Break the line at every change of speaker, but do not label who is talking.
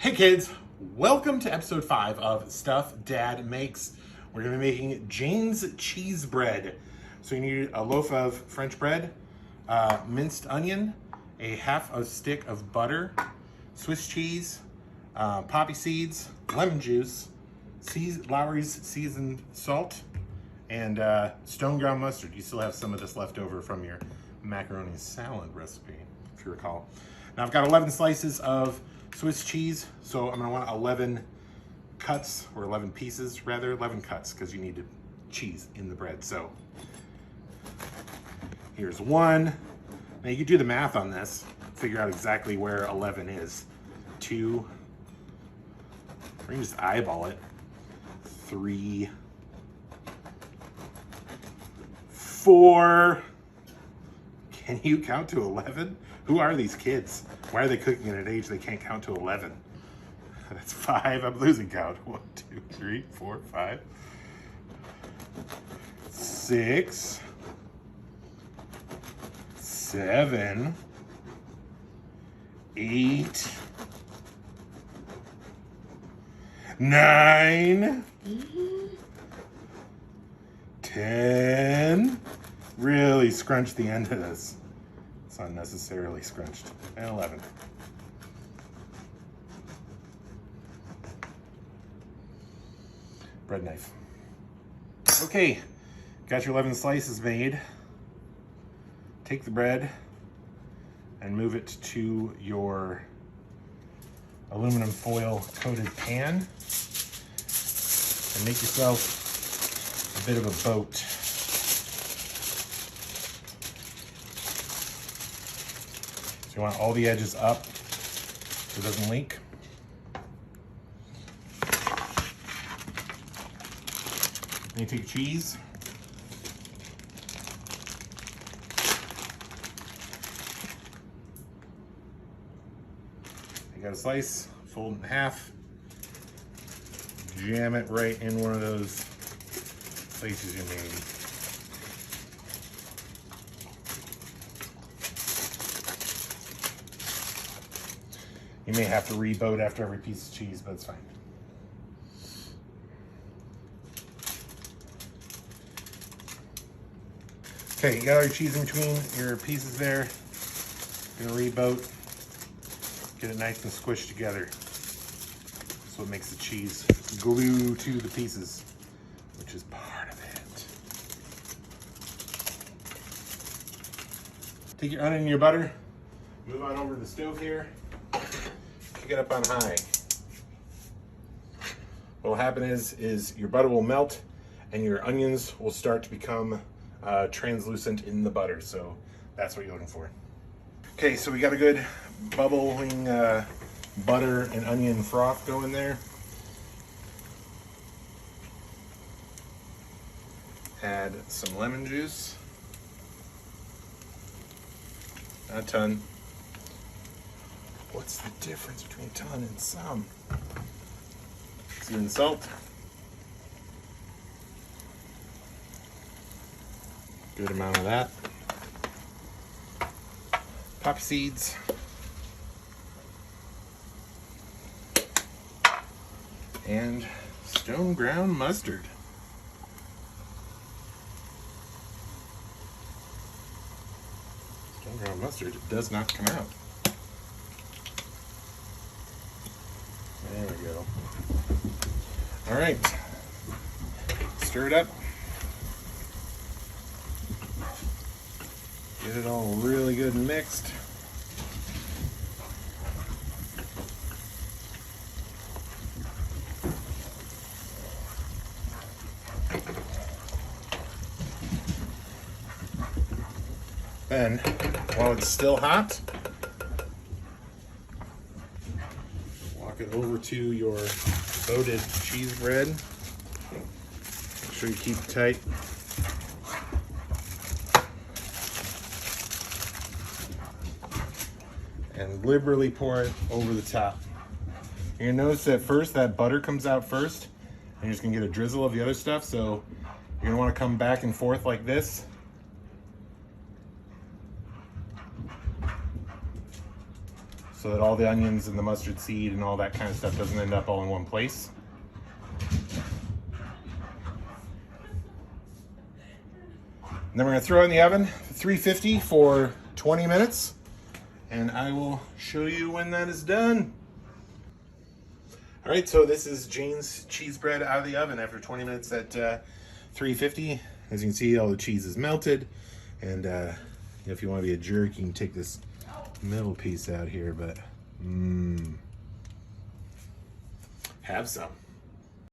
Hey kids, welcome to episode 5 of Stuff Dad Makes. We're going to be making Jane's cheese bread. So you need a loaf of French bread, minced onion, a half a stick of butter, Swiss cheese, poppy seeds, lemon juice, Lawry's seasoned salt, and stone ground mustard. You still have some of this left over from your macaroni salad recipe, if you recall. Now I've got 11 slices of Swiss cheese, so I'm gonna want 11 cuts, or 11 pieces rather, 11 cuts, because you need the cheese in the bread. So here's one. Now you can do the math on this, figure out exactly where 11 is. 2, or you can just eyeball it. 3, 4. Can you count to 11? Who are these kids? Why are they cooking at an age they can't count to 11? That's 5. I'm losing count. 1, 2, 3, 4, 5, 6, 7, 8, 9, 10. Really scrunch the end of this. It's unnecessarily scrunched. And 11. Bread knife. Okay, got your 11 slices made. Take the bread and move it to your aluminum foil coated pan and make yourself a bit of a boat. So you want all the edges up so it doesn't leak. Then you take cheese. You got a slice, fold it in half, jam it right in one of those places you made. You may have to re-boat after every piece of cheese, but it's fine. Okay, you got all your cheese in between your pieces there. You're gonna re-boat. Get it nice and squished together. That's what makes the cheese glue to the pieces, which is part of it. Take your onion and your butter, move on over to the stove here, kick it up on high. What will happen is your butter will melt and your onions will start to become translucent in the butter, so that's what you're looking for. Okay, so we got a good bubbling butter and onion froth going there. Add some lemon juice. Not a ton. What's the difference between a ton and some? Seasoned salt. Good amount of that. Poppy seeds. And stone ground mustard. Stone ground mustard does not come out. There we go. All right. Stir it up. Get it all really good and mixed. Then, while it's still hot, walk it over to your loaded cheese bread. Make sure you keep it tight. And liberally pour it over the top. You're gonna notice that first that butter comes out first, and you're just gonna get a drizzle of the other stuff. So you're gonna want to come back and forth like this. so that all the onions and the mustard seed and all that kind of stuff doesn't end up all in one place. And then we're going to throw it in the oven, 350 for 20 minutes, and I will show you when that is done. All right, so this is Jane's cheese bread out of the oven after 20 minutes at 350. As you can see, all the cheese is melted, and if you want to be a jerk, you can take this middle piece out here, but have some.